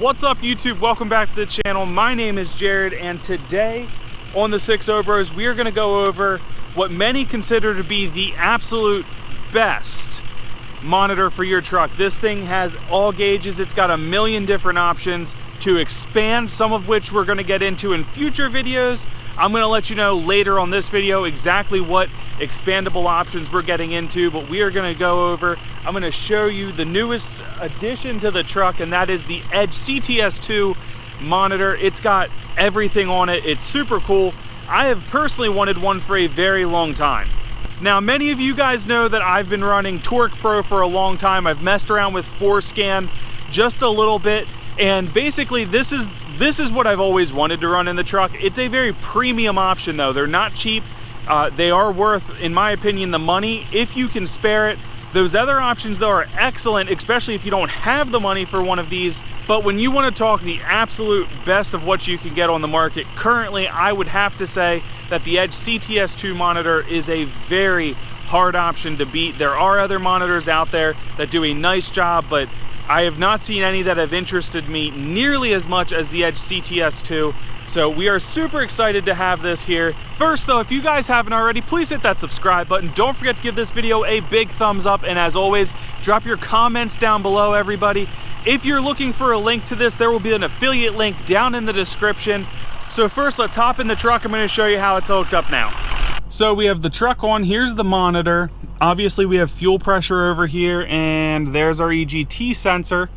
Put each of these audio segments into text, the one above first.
What's up, YouTube? Welcome back to the channel. My name is Jared, and today on the 6-0 Bros, we are going to go over what many consider to be the absolute best monitor for your truck. This thing has all gauges. It's got a million different options to expand, some of which we're going to get into in future videos. I'm going to let you know later on this video exactly what expandable options we're getting into, but we are going to go over, I'm going to show you the newest addition to the truck, and that is the Edge CTS2 monitor. It's got everything on it. It's super cool. I have personally wanted one for a very long time. Now, many of you guys know that I've been running Torque Pro for a long time. I've messed around with Forscan just a little bit, and basically this is what I've always wanted to run in the truck. It's a very premium option though. They're not cheap. They are worth, in my opinion, the money if you can spare it. Those other options though are excellent, especially if you don't have the money for one of these. But when you want to talk the absolute best of what you can get on the market currently, I would have to say that the Edge CTS2 monitor is a very hard option to beat. There are other monitors out there that do a nice job, but I have not seen any that have interested me nearly as much as the Edge CTS2. So we are super excited to have this here. First though, if you guys haven't already, please hit that subscribe button. Don't forget to give this video a big thumbs up. And as always, drop your comments down below, everybody. If you're looking for a link to this, there will be an affiliate link down in the description. So first, let's hop in the truck. I'm going to show you how it's hooked up now. So we have the truck on. Here's the monitor. Obviously we have fuel pressure over here, and there's our EGT sensor.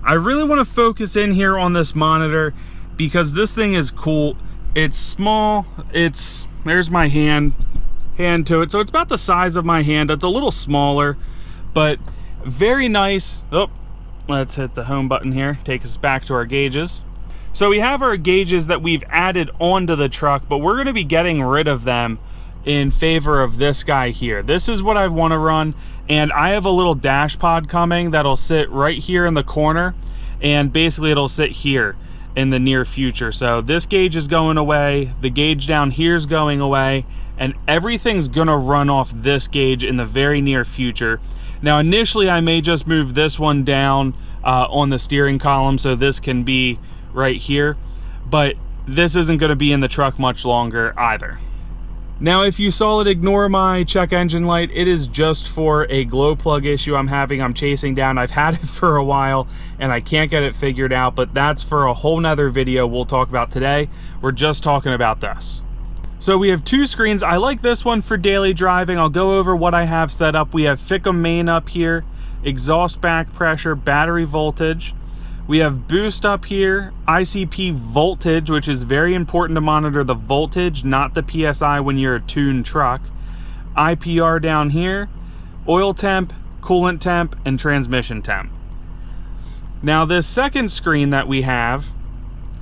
I really want to focus in here on this monitor because this thing is cool. It's small. There's my hand to it. So it's about the size of my hand. It's a little smaller, but very nice. Oh, let's hit the home button here. Take us back to our gauges. So we have our gauges that we've added onto the truck, but we're going to be getting rid of them in favor of this guy here. This is what I want to run, and I have a little dash pod coming that'll sit right here in the corner, and basically it'll sit here in the near future. So this gauge is going away, the gauge down here is going away, and everything's gonna run off this gauge in the very near future. Now initially I may just move this one down on the steering column so this can be right here, but this isn't going to be in the truck much longer either. Now, if you saw it ignore my check engine light, it is just for a glow plug issue I'm chasing down. I've had it for a while and I can't get it figured out, but that's for a whole nother video we'll talk about today. We're just talking about this. So we have two screens. I like this one for daily driving. I'll go over what I have set up. We have FICM main up here, exhaust back pressure, battery voltage. We have boost up here, ICP voltage, which is very important to monitor the voltage, not the PSI when you're a tuned truck. IPR down here, oil temp, coolant temp, and transmission temp. Now this second screen that we have,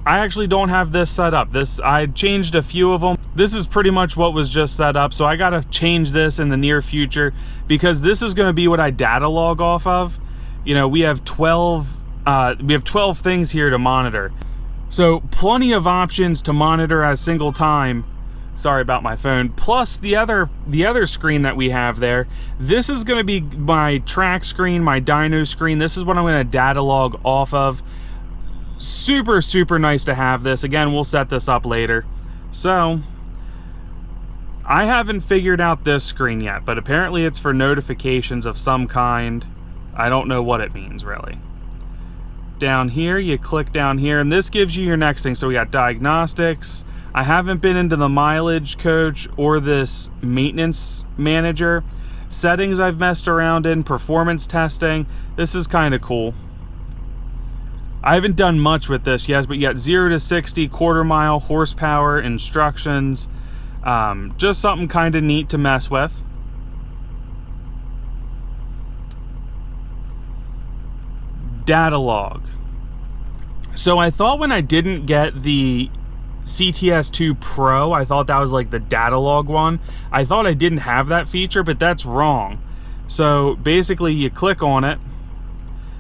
I actually don't have this set up. I changed a few of them. This is pretty much what was just set up, so I gotta change this in the near future because this is gonna be what I data log off of. You know, we have 12 things here to monitor, so plenty of options to monitor at a single time. Sorry about my phone. Plus the other screen that we have there, this is going to be my track screen, my dyno screen. This is what I'm going to data log off of. Super nice to have this. Again, we'll set this up later. So I haven't figured out this screen yet, but apparently it's for notifications of some kind. I don't know what it means really. Down here, you click down here, and this gives you your next thing. So we got diagnostics. I haven't been into the mileage coach or this maintenance manager. Settings I've messed around in, performance testing. This is kind of cool. I haven't done much with this yet, but you got 0 to 60, quarter mile, horsepower, instructions. Just something kind of neat to mess with. Data log. So I thought when I didn't get the CTS2 Pro, I thought that was like the data log one. I thought I didn't have that feature, but that's wrong. So basically you click on it,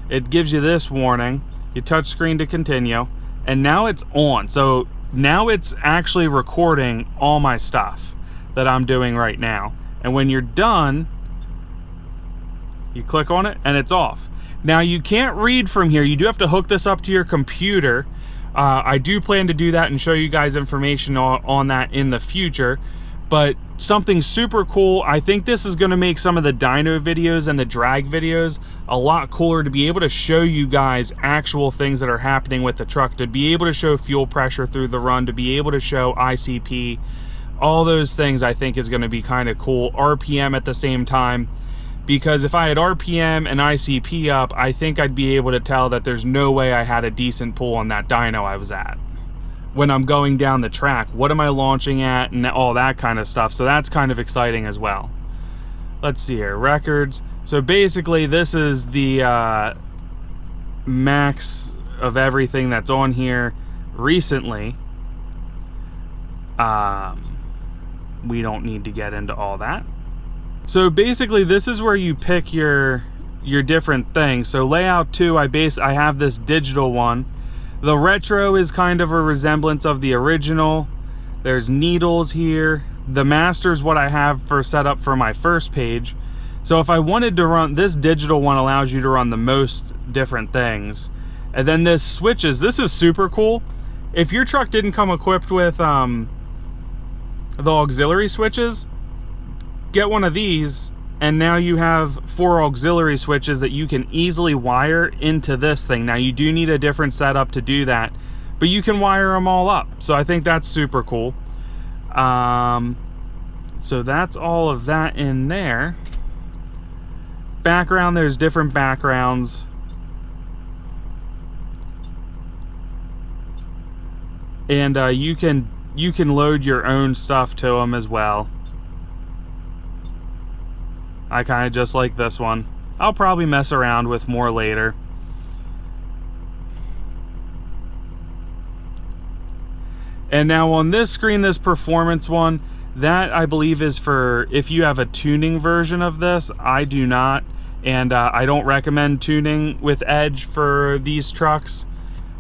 it gives you this warning, you touch screen to continue, and now it's on. So now it's actually recording all my stuff that I'm doing right now. And when you're done, you click on it and it's off. Now you can't read from here. You do have to hook this up to your computer. I do plan to do that and show you guys information on that in the future. But something super cool, I think this is going to make some of the dyno videos and the drag videos a lot cooler, to be able to show you guys actual things that are happening with the truck, to be able to show fuel pressure through the run, to be able to show ICP. All those things I think is going to be kind of cool. RPM at the same time, because if I had RPM and ICP up, I think I'd be able to tell that there's no way I had a decent pull on that dyno I was at when I'm going down the track. What am I launching at, and all that kind of stuff. So that's kind of exciting as well. Let's see here, records. So basically this is the max of everything that's on here recently. We don't need to get into all that. So basically this is where you pick your different things. So layout 2, I have this digital one. The retro is kind of a resemblance of the original. There's needles here. The master is what I have for set up for my first page. So if I wanted to run, this digital one allows you to run the most different things. And then this switches. This is super cool. If your truck didn't come equipped with the auxiliary switches, get one of these, and now you have 4 auxiliary switches that you can easily wire into this thing. Now you do need a different setup to do that, but you can wire them all up. So I think that's super cool. So that's all of that in there. Background, there's different backgrounds. And you can load your own stuff to them as well. I kind of just like this one. I'll probably mess around with more later. And now on this screen, this performance one, that I believe is for if you have a tuning version of this. I do not, and I don't recommend tuning with Edge for these trucks.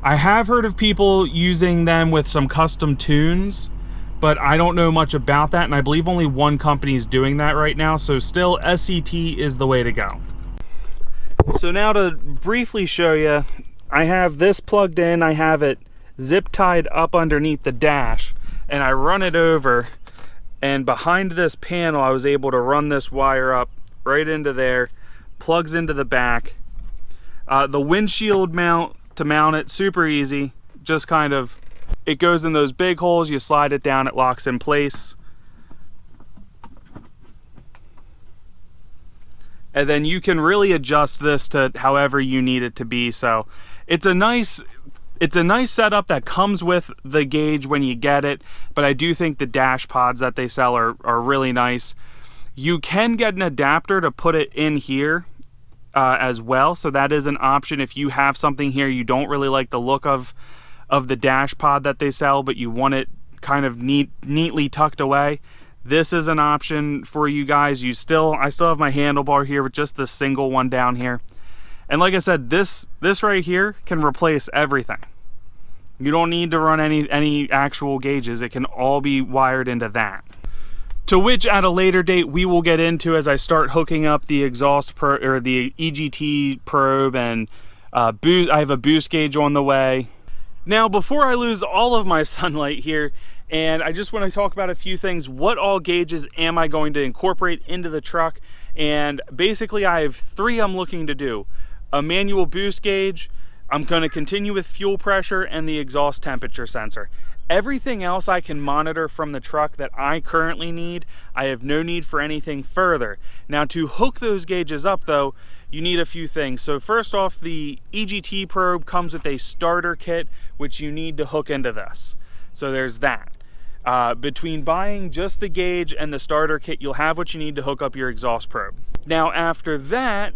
I have heard of people using them with some custom tunes, but I don't know much about that, and I believe only one company is doing that right now. So still, SCT is the way to go. So now to briefly show you, I have this plugged in. I have it zip tied up underneath the dash, and I run it over, and behind this panel I was able to run this wire up right into there, plugs into the back. The windshield mount, to mount it, super easy. Just kind of, it goes in those big holes, you slide it down, it locks in place. And then you can really adjust this to however you need it to be. So it's a nice setup that comes with the gauge when you get it, but I do think the dash pods that they sell are really nice. You can get an adapter to put it in here as well, so that is an option if you have something here you don't really like the look of the dash pod that they sell, but you want it kind of neatly tucked away. This is an option for you guys. I still have my handlebar here with just the single one down here. And like I said, this right here can replace everything. You don't need to run any actual gauges. It can all be wired into that. To which at a later date we will get into as I start hooking up the exhaust or the EGT probe, and I have a boost gauge on the way. Now, before I lose all of my sunlight here, and I just want to talk about a few things. What all gauges am I going to incorporate into the truck? And basically I have 3 I'm looking to do. A manual boost gauge, I'm going to continue with fuel pressure, and the exhaust temperature sensor. Everything else I can monitor from the truck that I currently need. I have no need for anything further. Now, to hook those gauges up though, you need a few things. So first off, the EGT probe comes with a starter kit, which you need to hook into this. So there's that. Between buying just the gauge and the starter kit, you'll have what you need to hook up your exhaust probe. Now after that,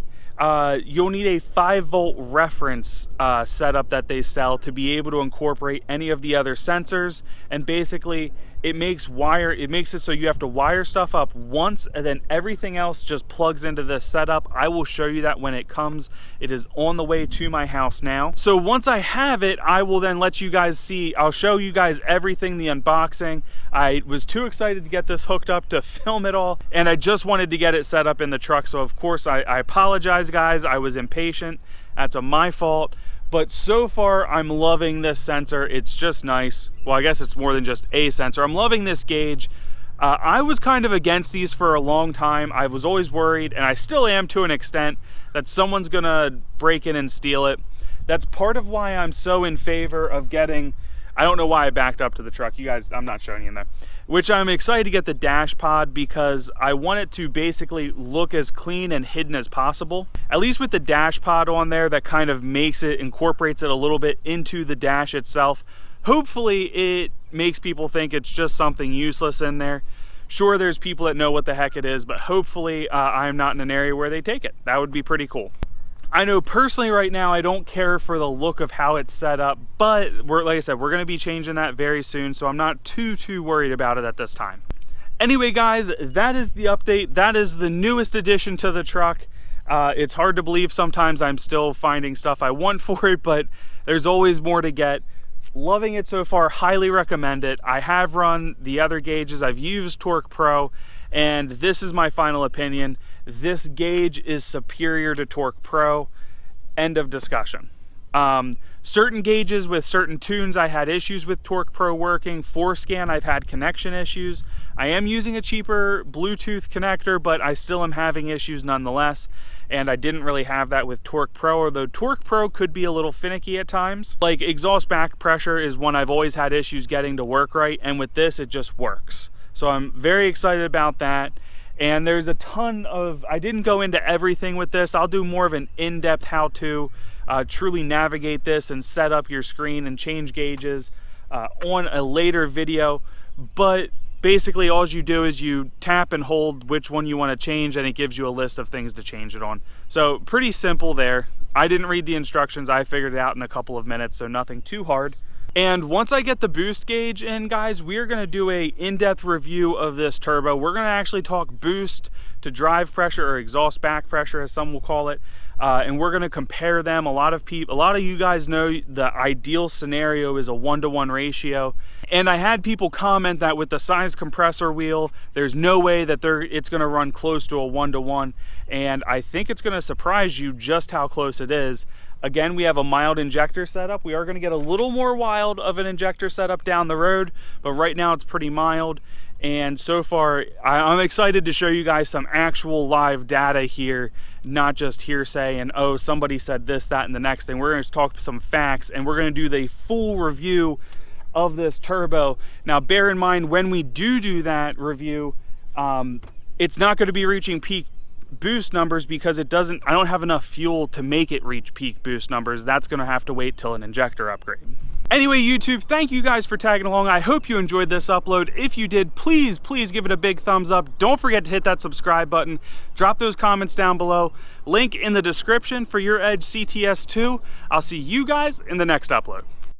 you'll need a 5-volt reference setup that they sell to be able to incorporate any of the other sensors, and basically it makes it so you have to wire stuff up once, and then everything else just plugs into this setup. I will show you that when it comes. It is on the way to my house now. So once I have it, I will then let you guys see. I'll show you guys everything, the unboxing. I was too excited to get this hooked up to film it all, and I just wanted to get it set up in the truck. So of course I apologize, guys. I was impatient. That's my fault. But so far, I'm loving this sensor. It's just nice. Well, I guess it's more than just a sensor. I'm loving this gauge. I was kind of against these for a long time. I was always worried, and I still am to an extent, that someone's gonna break in and steal it. That's part of why I'm so in favor of getting, I don't know why I backed up to the truck. You guys, I'm not showing you in there. Which I'm excited to get the dash pod, because I want it to basically look as clean and hidden as possible. At least with the dash pod on there, that kind of incorporates it a little bit into the dash itself. Hopefully it makes people think it's just something useless in there. Sure, there's people that know what the heck it is, but hopefully I'm not in an area where they take it. That would be pretty cool. I know personally right now I don't care for the look of how it's set up, but like I said, we're gonna be changing that very soon, so I'm not too worried about it at this time. Anyway, guys, that is the update. That is the newest addition to the truck. It's hard to believe sometimes I'm still finding stuff I want for it, but there's always more to get. Loving it so far, highly recommend it. I have run the other gauges, I've used Torque Pro, and this is my final opinion. This gauge is superior to Torque Pro. End of discussion. Certain gauges with certain tunes, I had issues with Torque Pro working. Forescan, I've had connection issues. I am using a cheaper Bluetooth connector, but I still am having issues nonetheless. And I didn't really have that with Torque Pro, although Torque Pro could be a little finicky at times. Like exhaust back pressure is one I've always had issues getting to work right, and with this, it just works. So I'm very excited about that. And there's a ton of, I didn't go into everything with this. I'll do more of an in-depth how-to truly navigate this and set up your screen and change gauges on a later video. But basically all you do is you tap and hold which one you want to change, and it gives you a list of things to change it on. So pretty simple there. I didn't read the instructions. I figured it out in a couple of minutes, so nothing too hard. And once I get the boost gauge in, guys, we're gonna do a in-depth review of this turbo. We're gonna actually talk boost to drive pressure, or exhaust back pressure as some will call it. And we're gonna compare them. A lot of you guys know the ideal scenario is a 1-to-1 ratio. And I had people comment that with the size compressor wheel, there's no way that it's gonna run close to a 1-to-1. And I think it's gonna surprise you just how close it is. Again, we have a mild injector setup. We are gonna get a little more wild of an injector setup down the road, but right now it's pretty mild. And so far, I'm excited to show you guys some actual live data here, not just hearsay and, oh, somebody said this, that, and the next thing. We're gonna talk some facts, and we're gonna do the full review of this turbo. Now, bear in mind, when we do that review, it's not gonna be reaching peak boost numbers because I don't have enough fuel to make it reach peak boost numbers. That's gonna have to wait till an injector upgrade. Anyway, YouTube, thank you guys for tagging along. I hope you enjoyed this upload. If you did, please give it a big thumbs up. Don't forget to hit that subscribe button. Drop those comments down below. Link in the description for your Edge CTS2. I'll see you guys in the next upload.